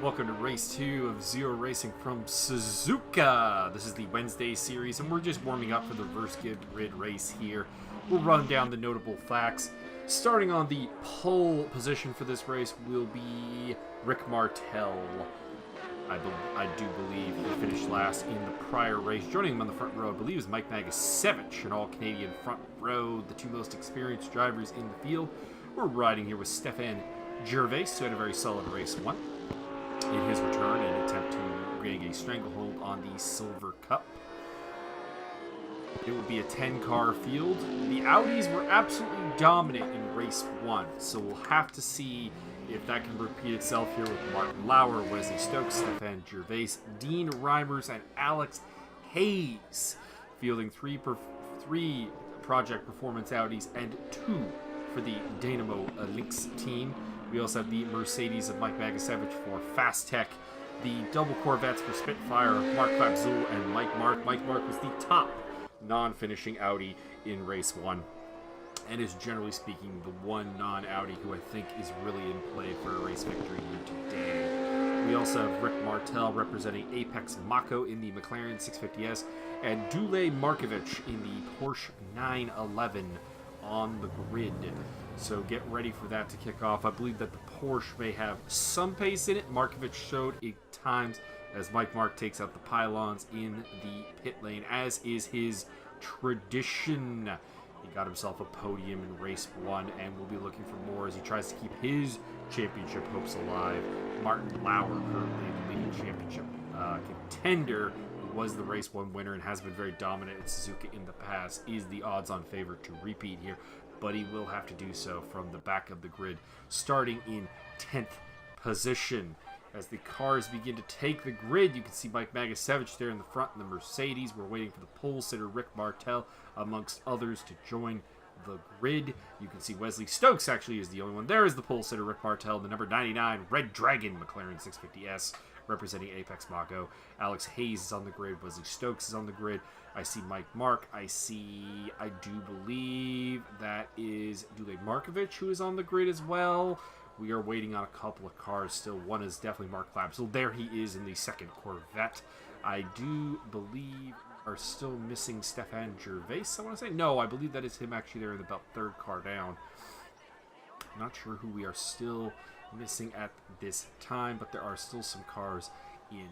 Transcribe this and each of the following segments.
Welcome to race 2 of Zero Racing from Suzuka. This is the Wednesday series, and we're just warming up for the reverse grid race here. We'll run down the notable facts. Starting on the pole position for this race will be Rick Martel. I do believe he finished last in the prior race. Joining him on the front row, I believe, is Mike Magasevich, an all-Canadian front row, the two most experienced drivers in the field. We're riding here with Stefan Gervais, who had a very solid race 1. In his return, an attempt to rig a stranglehold on the Silver Cup. It will be a 10-car field. The Audis were absolutely dominant in race 1, so we'll have to see if that can repeat itself here with Martin Lauer, Wesley Stokes, Stefan Gervais, Dean Reimers, and Alex Hayes, fielding three Project Performance Audis and 2 for the Dynamo Lynx team. We also have the Mercedes of Mike Magasevich for Fast Tech, the double Corvettes for Spitfire, Mark Klapzul and Mike Mark. Mike Mark was the top non-finishing Audi in race 1, and is generally speaking the one non-Audi who I think is really in play for a race victory here today. We also have Rick Martel representing Apex Mako in the McLaren 650S, and Dule Markovic in the Porsche 911 on the grid. So get ready for that to kick off. I believe that the Porsche may have some pace in it. Markovic showed at times as Mike Mark takes out the pylons in the pit lane, as is his tradition. He got himself a podium in race 1, and we'll be looking for more as he tries to keep his championship hopes alive. Martin Lauer, currently the leading championship contender, who was the race 1 winner and has been very dominant at Suzuka in the past, is the odds-on favorite to repeat here, but he will have to do so from the back of the grid, starting in 10th position. As the cars begin to take the grid, you can see Mike Magasevich there in the front in the Mercedes. We're waiting for the pole sitter Rick Martel, amongst others, to join the grid. You can see Wesley Stokes actually is the only one. There is the pole sitter Rick Martel, the number 99 Red Dragon McLaren 650S, representing Apex Mako. Alex Hayes is on the grid. Wesley Stokes is on the grid. I see Mike Mark. I do believe that is Dule Markovic, who is on the grid as well. We are waiting on a couple of cars still. One is definitely Mark Klapzul. There he is in the second Corvette. I do believe are still missing Stefan Gervais, I want to say. No, I believe that is him actually there in about third car down. Not sure who we are still missing at this time, but there are still some cars in.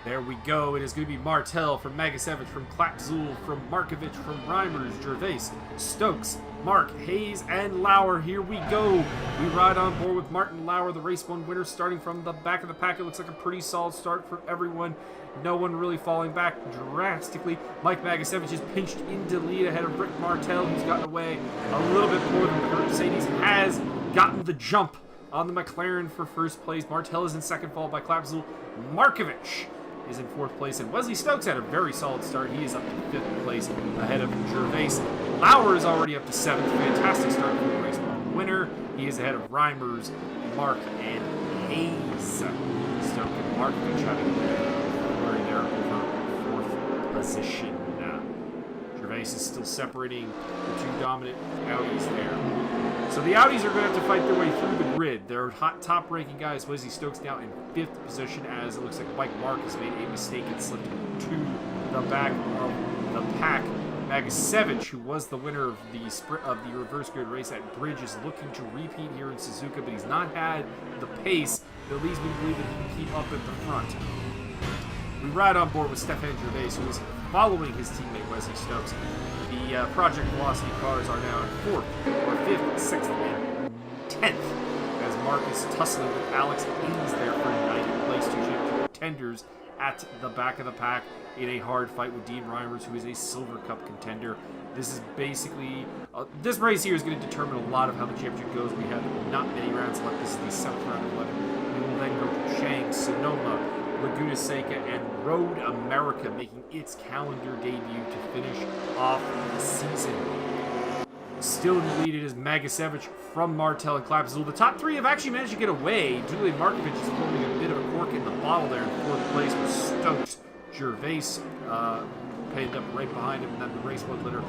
There we go. It is going to be Martel from Magasevich, from Klapzul, from Markovic, from Reimers, Gervais, Stokes, Mark, Hayes, and Lauer. Here we go. We ride on board with Martin Lauer, the race 1 winner, starting from the back of the pack. It looks like a pretty solid start for everyone. No one really falling back drastically. Mike Magasevich is pinched into lead ahead of Rick Martel, who's gotten away a little bit more than the Mercedes has gotten the jump on the McLaren for first place. Martel is in second, followed by Klapzul. Markovic is in 4th place, and Wesley Stokes had a very solid start. He is up to 5th place ahead of Gervais. Lauer is already up to 7th. Fantastic start for the race 1 winner. He is ahead of Reimers, Mark, and Hayes. Stoke and Markovic having there over 4th position. Gervais is still separating the 2 dominant Audis there. So the Audis are going to have to fight their way through the grid. Their top-ranking guys, Wesley Stokes, now in 5th position, as it looks like Mike Mark has made a mistake and slipped to the back of the pack. Magasevich, who was the winner of the reverse grid race at Bridge, is looking to repeat here in Suzuka, but he's not had the pace that leads me to believe that he can keep up at the front. We ride on board with Stefan Gervais, who is following his teammate Wesley Stokes. The Project Velocity cars are now in 4th, or 5th, 6th, and 10th, as Mark is tussling with Alex Hayes there for 9th place, 2 championship contenders at the back of the pack in a hard fight with Dean Reimers, who is a Silver Cup contender. This is basically, this race here is going to determine a lot of how the championship goes. We have not many rounds left. This is the 7th round of 11. We will then go to Chang, Sonoma, Laguna Seca, and Road America, making its calendar debut to finish off the season. Still in the lead, it is Magasevich from Martel and Klapzul. The top 3 have actually managed to get away. Dule Markovic is holding a bit of a cork in the bottle there in 4th place with Stokes. Gervais pinned up right behind him, and then the race 1 winner,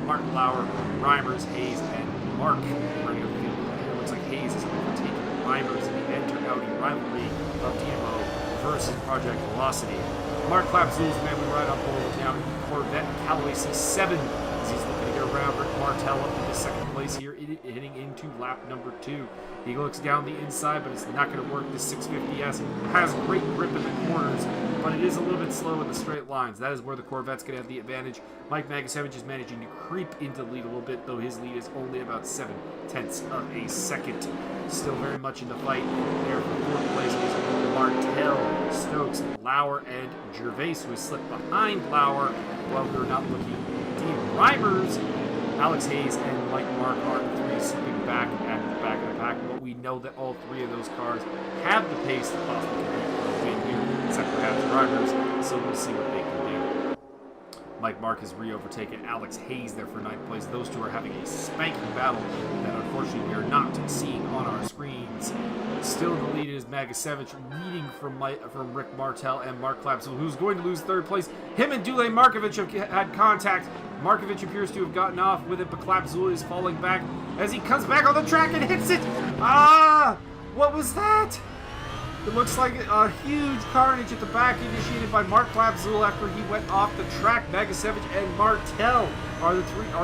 Martin Lauer, Reimers, Hayes, and Mark running up the field. It looks like Hayes is overtaking Reimers in the Enter Audi rivalry versus Project Velocity. Mark Clapzul's man we ride on pole now in Corvette Callaway C7 as he's looking to get around Rick Martel up into second place here, hitting into lap number 2. He looks down the inside, but it's not going to work. This 650S has great grip in the corners, but it is a little bit slow in the straight lines. That is where the Corvette's going to have the advantage. Mike Magasevich is managing to creep into the lead a little bit, though his lead is only about 0.7 of a second. Still very much in the fight there for 4th place. Is Martel, Stokes, Lauer, and Gervais, who has slipped behind Lauer while we're not looking. Dean Reimers, Alex Hayes, and Mike Mark are the 3 slipping back at the back of the pack, but we know that all 3 of those cars have the pace to possibly compete for a win here, except perhaps Reimers, so we'll see what they can do. Mike Mark has re-overtaken Alex Hayes there for 9th place. Those 2 are having a spanking battle that unfortunately we are not seeing on our screens. Still the lead is Magasevich, leading from Rick Martel and Mark Clapzul, who's going to lose 3rd place. Him and Dule Markovic have had contact. Markovic appears to have gotten off with it, but Clapzul is falling back as he comes back on the track and hits it. Ah! What was that? It looks like a huge carnage at the back initiated by Mark Clapzul after he went off the track. Magasevich and Martel are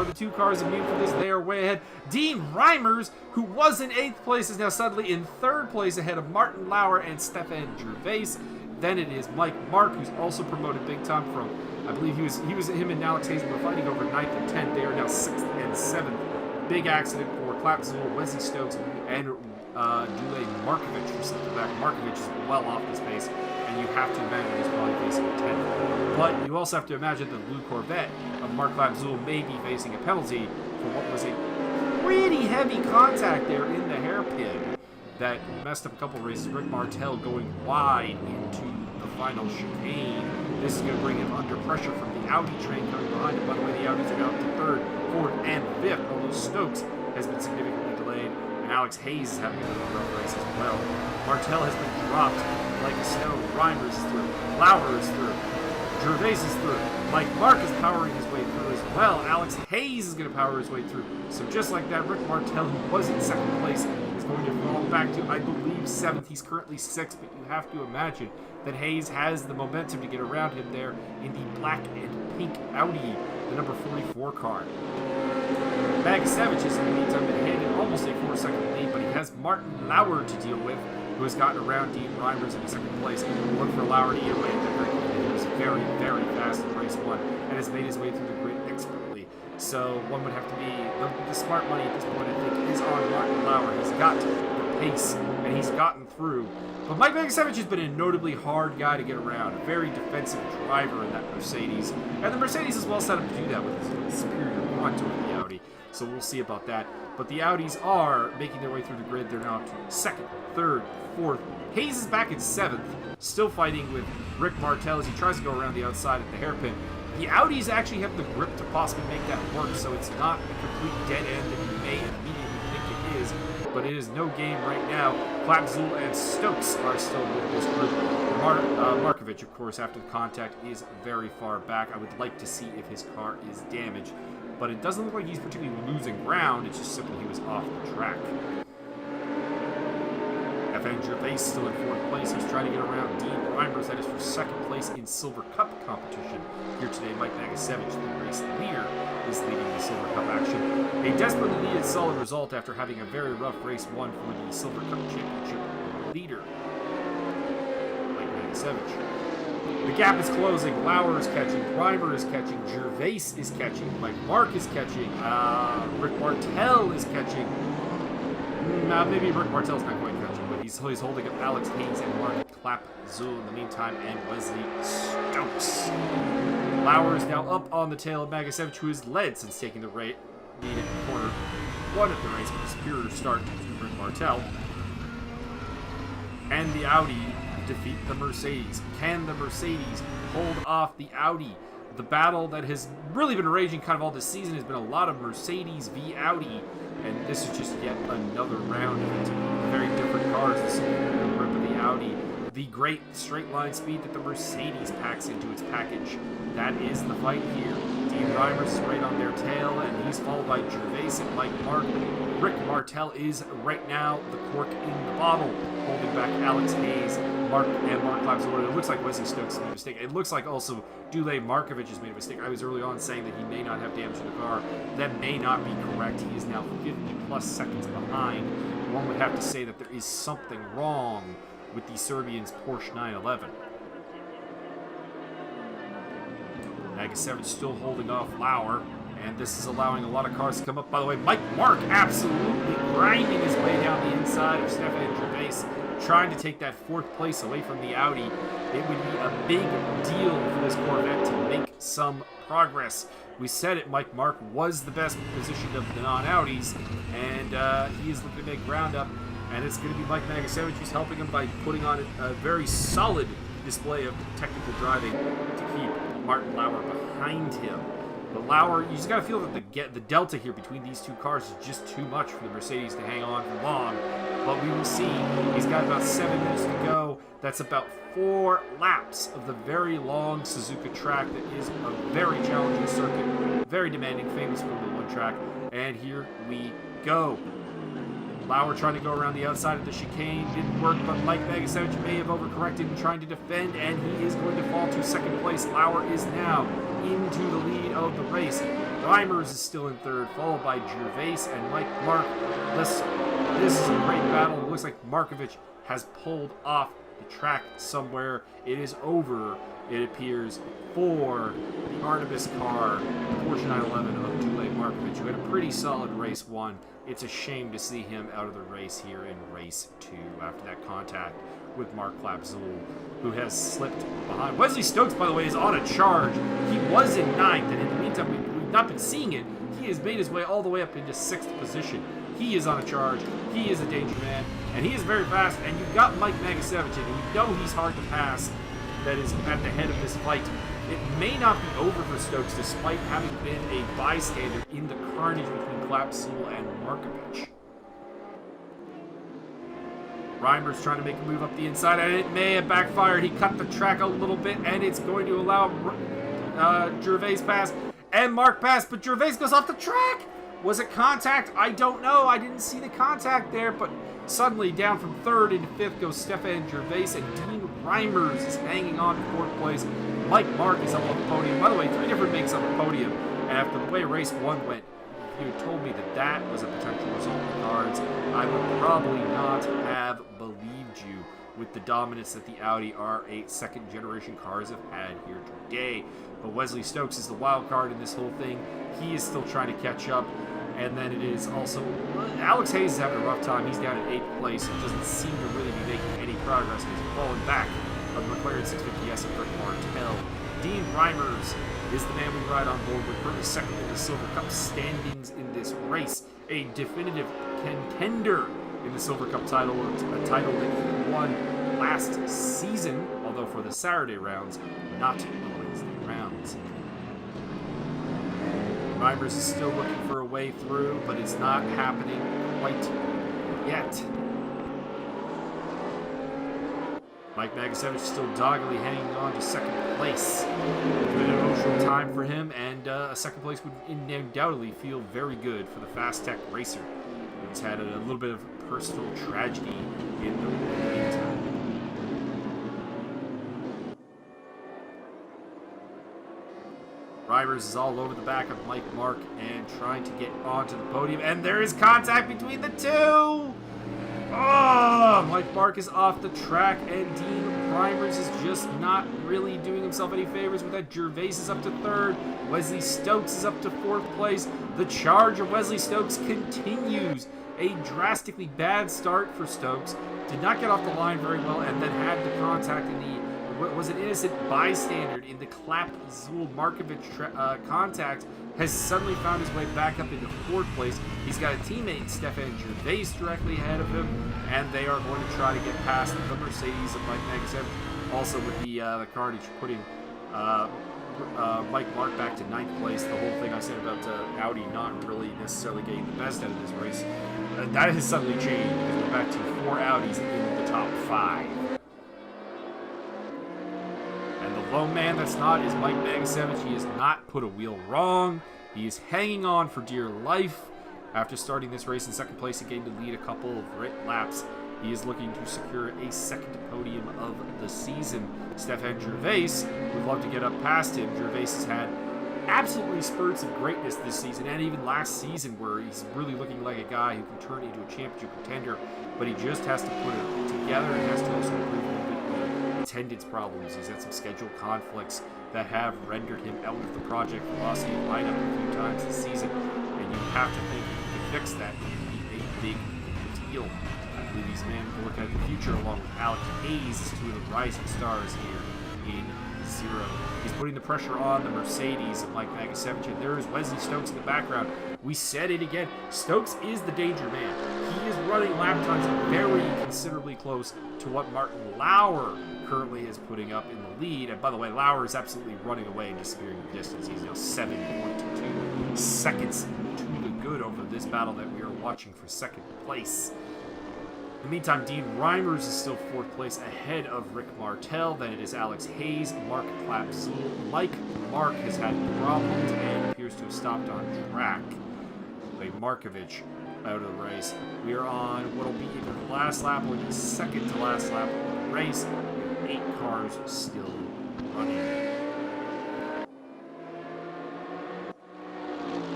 the 2 cars immune for this. They are way ahead. Dean Reimers, who was in 8th place, is now suddenly in 3rd place ahead of Martin Lauer and Stefan Gervais. Then it is Mike Mark, who's also promoted big time from, I believe him and Alex Hayes were fighting over 9th and 10th. They are now 6th and 7th. Big accident for Clapzul, Wesley Stokes, and Dule Markovic who slipped the back. Markovic is well off this pace, and you have to imagine he's probably facing a 10th. But you also have to imagine the blue Corvette of Mark Clapzul may be facing a penalty for what was a pretty heavy contact there in the hairpin that messed up a couple races. Rick Martel going wide into the final chicane. This is going to bring him under pressure from the Audi train coming behind him. By the way, the Audis are now up to 3rd, 4th, and 5th, although Stokes has been significantly delayed, and Alex Hayes is having a rough race as well. Martel has been dropped like a stone. Reimers is through. Lauer is through. Gervais is through. Mike Mark is powering his way through as well. Alex Hayes is going to power his way through. So just like that, Rick Martel, who was in 2nd place, is going to fall back to, I believe, 7th. He's currently 6th, but you have to imagine that Hayes has the momentum to get around him there in the black and pink Audi, the number 44 car. Magasevich has in the meantime been handed almost a 4-second lead, but he has Martin Lauer to deal with, who has gotten around Dean Reimers in 2nd place. Look for Lauer to get away at the very. He was very, very fast in race 1 and has made his way through the grid expertly. So one would have to be, the smart money at this point, I think, is on Martin Lauer. He's got the pace, and he's gotten through. But Mike Magasevich has been a notably hard guy to get around, a very defensive driver in that Mercedes. And the Mercedes is well set up to do that with his superior quantum of the Audi. So we'll see about that. But the Audis are making their way through the grid. They're now to 2nd, 3rd, 4th. Hayes is back in 7th, still fighting with Rick Martel as he tries to go around the outside at the hairpin. The Audis actually have the grip to possibly make that work, so it's not a complete dead end that you may immediately think it is. But it is no game right now. Clapzul and Stokes are still with this group. Markovic, of course, after the contact, is very far back. I would like to see if his car is damaged, but it doesn't look like he's particularly losing ground. It's just simply he was off the track. Stefan Gervais still in 4th place. He's trying to get around Dean Reimers. That is for 2nd place in Silver Cup competition. Here today, Mike Magasevich, the race leader, is leading the Silver Cup action. A desperately needed solid result after having a very rough race 1 for the Silver Cup championship leader, Mike Magasevich. The gap is closing. Lauer is catching. Reimer is catching. Gervais is catching. Mike Mark is catching. Rick Martel is catching. Maybe Rick Martel's not quite catching, but he's holding up Alex Hayes and Mark Clapzul in the meantime, and Wesley Stokes. Lauer is now up on the tail of Magasevich, who has led since taking the lead in quarter 1 of the race with a superior start to Rick Martel. And the Audi defeat the Mercedes. Can the Mercedes hold off the Audi? The battle that has really been raging kind of all this season has been a lot of Mercedes v Audi, and this is just yet another round of it. Very different cars, the superior grip of the Audi, the great straight line speed that the Mercedes packs into its package. That is the fight here. Dean Reimers is right on their tail, and he's followed by Gervais and Mike Mark. Rick Martel is right now the cork in the bottle, holding back Alex Hayes, Mark Klapsula. It looks like Wesley Stokes made a mistake. It looks like also Dule Markovic has made a mistake. I was early on saying that he may not have damage to the car. That may not be correct. He is now 50+ seconds behind. One would have to say that there is something wrong with the Serbian's Porsche 911. Nagasevich still holding off Lauer, and this is allowing a lot of cars to come up. By the way, Mike Mark absolutely grinding his way down the inside of Stefan Gervais, trying to take that 4th place away from the Audi. It would be a big deal for this Corvette to make some progress. We said it, Mike Mark was the best positioned of the non-Audis, and he is looking to make ground up, and it's going to be Mike Nagasevich who's helping him by putting on a very solid display of technical driving to keep Martin Lauer behind him. But Lauer, you just got to feel that the delta here between these two cars is just too much for the Mercedes to hang on for long. But we will see. He's got about 7 minutes to go. That's about 4 laps of the very long Suzuka track that is a very challenging circuit, very demanding, famous Formula 1 track. And here we go. Lauer trying to go around the outside of the chicane, didn't work, but Mike Nagasevich may have overcorrected in trying to defend, and he is going to fall to 2nd place. Lauer is now into the lead of the race. Reimers is still in 3rd, followed by Gervais and Mike Mark. This is a great battle. It looks like Markovic has pulled off the track somewhere. It is over, it appears, for the Artemis car, the Porsche 911 of Dule Markovic, who had a pretty solid race 1. It's a shame to see him out of the race here in race 2 after that contact with Mark Klapsula, who has slipped behind. Wesley Stokes, by the way, is on a charge. He was in 9th, and in the meantime, we've not been seeing it. He has made his way all the way up into 6th position. He is on a charge. He is a danger man, and he is very fast. And you've got Mike Nagasevich, and you know he's hard to pass. That is at the head of this fight. It may not be over for Stokes, despite having been a bystander in the carnage between Klapsula and Markovic. Reimers trying to make a move up the inside, and it may have backfired. He cut the track a little bit, and it's going to allow Gervais pass and Mark pass, but Gervais goes off the track. Was it contact? I don't know. I didn't see the contact there, but suddenly down from 3rd into 5th goes Stefan Gervais, and Dean Reimers is hanging on to 4th place. Mike Mark is up on the podium. By the way, 3 different makes on the podium, and after the way race 1 went, if you had told me that that was a potential result in the cards, I would probably not have believed you with the dominance that the Audi R8 second-generation cars have had here today. But Wesley Stokes is the wild card in this whole thing. He is still trying to catch up. And then it is also, Alex Hayes is having a rough time. He's down at 8th place and doesn't seem to really be making any progress. He's falling back of the McLaren 650S and Rick Martell. Dean Reimers is the man we ride on board with, currently 2nd in the Silver Cup standings in this race. A definitive contender in the Silver Cup title, a title that he won last season, although for the Saturday rounds, not the Wednesday rounds. Reimers is still looking for a way through, but it's not happening quite yet. Mike Nagasevich still doggedly hanging on to 2nd place. Good emotional time for him, and a 2nd place would undoubtedly feel very good for the Fast Tech racer. He's had a little bit of personal tragedy in the meantime. Reimers is all over the back of Mike Mark and trying to get onto the podium, and there is contact between the two! Oh, Mike Mark is off the track, and Dean Reimers is just not really doing himself any favors with that. Gervais is up to 3rd. Wesley Stokes is up to 4th place. The charge of Wesley Stokes continues. A drastically bad start for Stokes. Did not get off the line very well, and then had the contact in the was an innocent bystander in the Klapsula-Markovic contact, has suddenly found his way back up into 4th place. He's got a teammate, Stefan Gervais, directly ahead of him, and they are going to try to get past the Mercedes of Mike Nagasevich. Also with the carnage putting Mike Mark back to 9th place. The whole thing I said about Audi not really necessarily getting the best out of this race, that has suddenly changed. We're back to 4 Audis in the top 5. The lone man that's not is Mike Nagasevich. He has not put a wheel wrong. He is hanging on for dear life after starting this race in 2nd place and getting to lead a couple of laps He is looking to secure a second podium of the season. Stefan Gervais would love to get up past him. Gervais has had absolutely spurts of greatness this season, and even last season, where he's really looking like a guy who can turn into a championship contender, but he just has to put it together and has to also improve a little bit the attendance problems. He's had some schedule conflicts that have rendered him out of the Project Velocity lineup a few times this season, and you have to think if he can fix that, it would be a big deal. I believe he's a man who will work out in the future, along with Alex Hayes, as two of the rising stars here in Zero. He's putting the pressure on the Mercedes of Mike Magasevich, and there is Wesley Stokes in the background. We said it again. Stokes is the danger man. He is running lap times very considerably close to what Martin Lauer currently is putting up in the lead. And by the way, Lauer is absolutely running away and disappearing in the distance. He's now 7.2 seconds to the good over this battle that we are watching for second place. In the meantime, Dean Reimers is still fourth place ahead of Rick Martel. Then it is Alex Hayes, Mark Klapzul. Mike Mark has had problems and appears to have stopped on track. Markovich out of the race. We are on what will be either the last lap or the second to last lap of the race. 8 cars still running.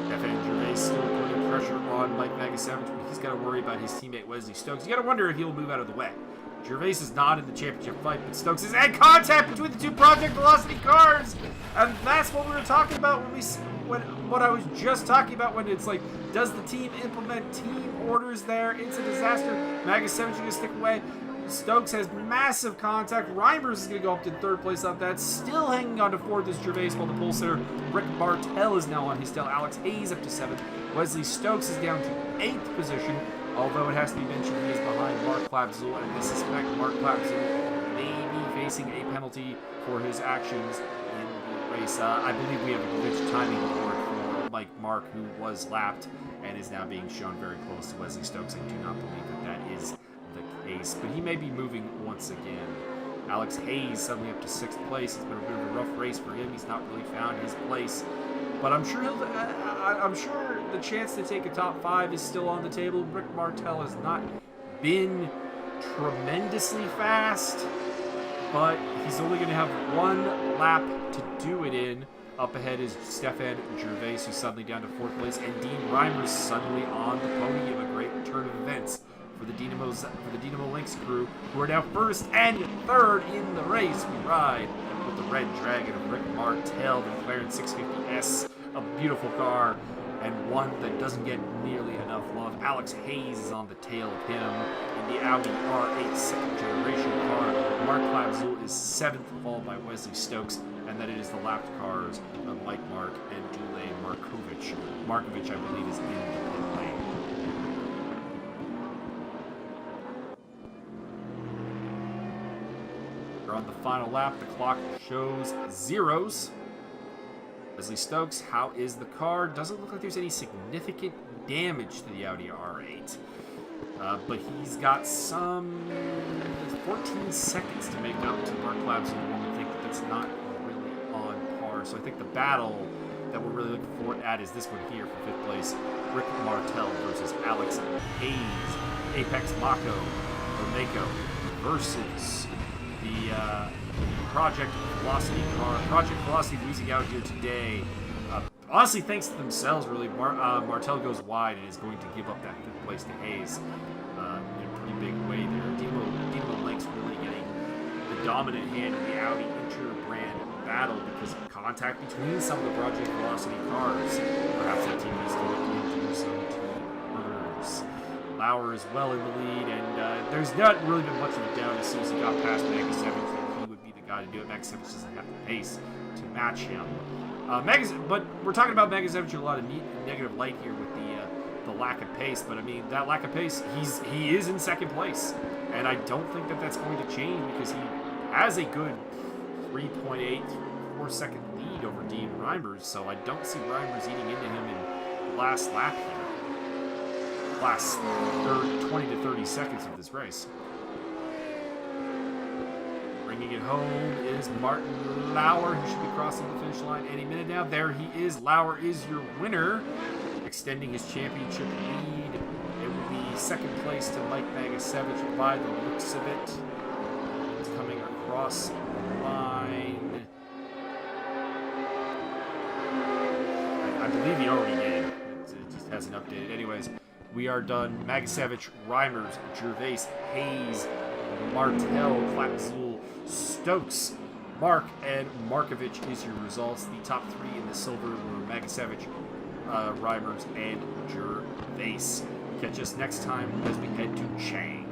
Stefan Gervais still putting pressure on Mike Magasevich, but he's got to worry about his teammate Wesley Stokes. You got to wonder if he'll move out of the way. Gervais is not in the championship fight, but Stokes is at contact between the two Project Velocity cars, and that's what we were talking about what I was just talking about when it's like, does the team implement team orders there? It's a disaster. Magasevich is going to stick away. Stokes has massive contact. Reimers is going to go up to third place on that. Still hanging on to fourth is Gervais, while the pole sitter Rick Martel is now on his tail. Alex Hayes up to 7th. Wesley Stokes is down to 8th position, although it has to be mentioned he is behind Mark Klapzul, and I suspect Mark Klapzul may be facing a penalty for his actions in the race. I believe we have a glitch timing board for Mike Mark, who was lapped and is now being shown very close to Wesley Stokes. I do not believe that is the case, but he may be moving once again. Alex Hayes suddenly up to 6th place. It's been a bit of a rough race for him. He's not really found his place, but I'm sure I'm sure the chance to take a top 5 is still on the table. Rick Martel has not been tremendously fast, but he's only going to have 1 lap to do it in. Up ahead is Stefan Gervais, who's suddenly down to 4th place, and Dean Reimers suddenly on the podium. A great turn of events for the Dynamo Lynx crew, who are now 1st and 3rd in the race. We ride with the Red Dragon of Rick Martel, the McLaren 650S, a beautiful car, and one that doesn't get nearly enough love. Alex Hayes is on the tail of him in the Audi R8 second generation car. Mark Klapzul is 7th, followed by Wesley Stokes, and then it is the lapped cars of Mike Mark and Dule Markovich. Markovich, I believe, is in the pit lane. We're on the final lap. The clock shows zeros. Wesley Stokes, how is the car? Doesn't look like there's any significant damage to the Audi R8. But he's got some 14 seconds to make up to Mark Klapzul. I think that's not really on par. So I think the battle that we're really looking forward at is this one here for 5th place. Rick Martel versus Alex Hayes. Apex Mako versus the Project Velocity car. Project Velocity losing out here today. Honestly, thanks to themselves, really. Martel goes wide and is going to give up that 5th place to Hayes in a pretty big way there. Dynamo Lynx really getting the dominant hand in the Audi inter-brand battle because of contact between some of the Project Velocity cars. Perhaps that team is going to do some team orders. Lauer is well in the lead, and there's not really been much of a down as soon as he got past Magasevich. He would be the guy to do it. Magasevich doesn't have the pace to match him. But we're talking about Magasevich in a lot of negative light here with the lack of pace. But I mean, that lack of pace, he is in 2nd place, and I don't think that that's going to change because he has a good 3.8-4 second lead over Dean Reimers. So I don't see Reimers eating into him in the last lap here. Last 20 to 30 seconds of this race. Bringing it home is Martin Lauer. He should be crossing the finish line any minute now. There he is. Lauer is your winner, extending his championship lead. It will be second place to Mike Magasevich by the looks of it. It's coming across the line. I believe he already did. It just hasn't updated. Anyways, we are done. Magasevich, Reimers, Gervais, Hayes, Martel, Klapzul, Stokes, Mark, and Markovich is your results. The top three in the silver were Magasevich, Reimers, and Gervais. Catch us next time as we head to Chang.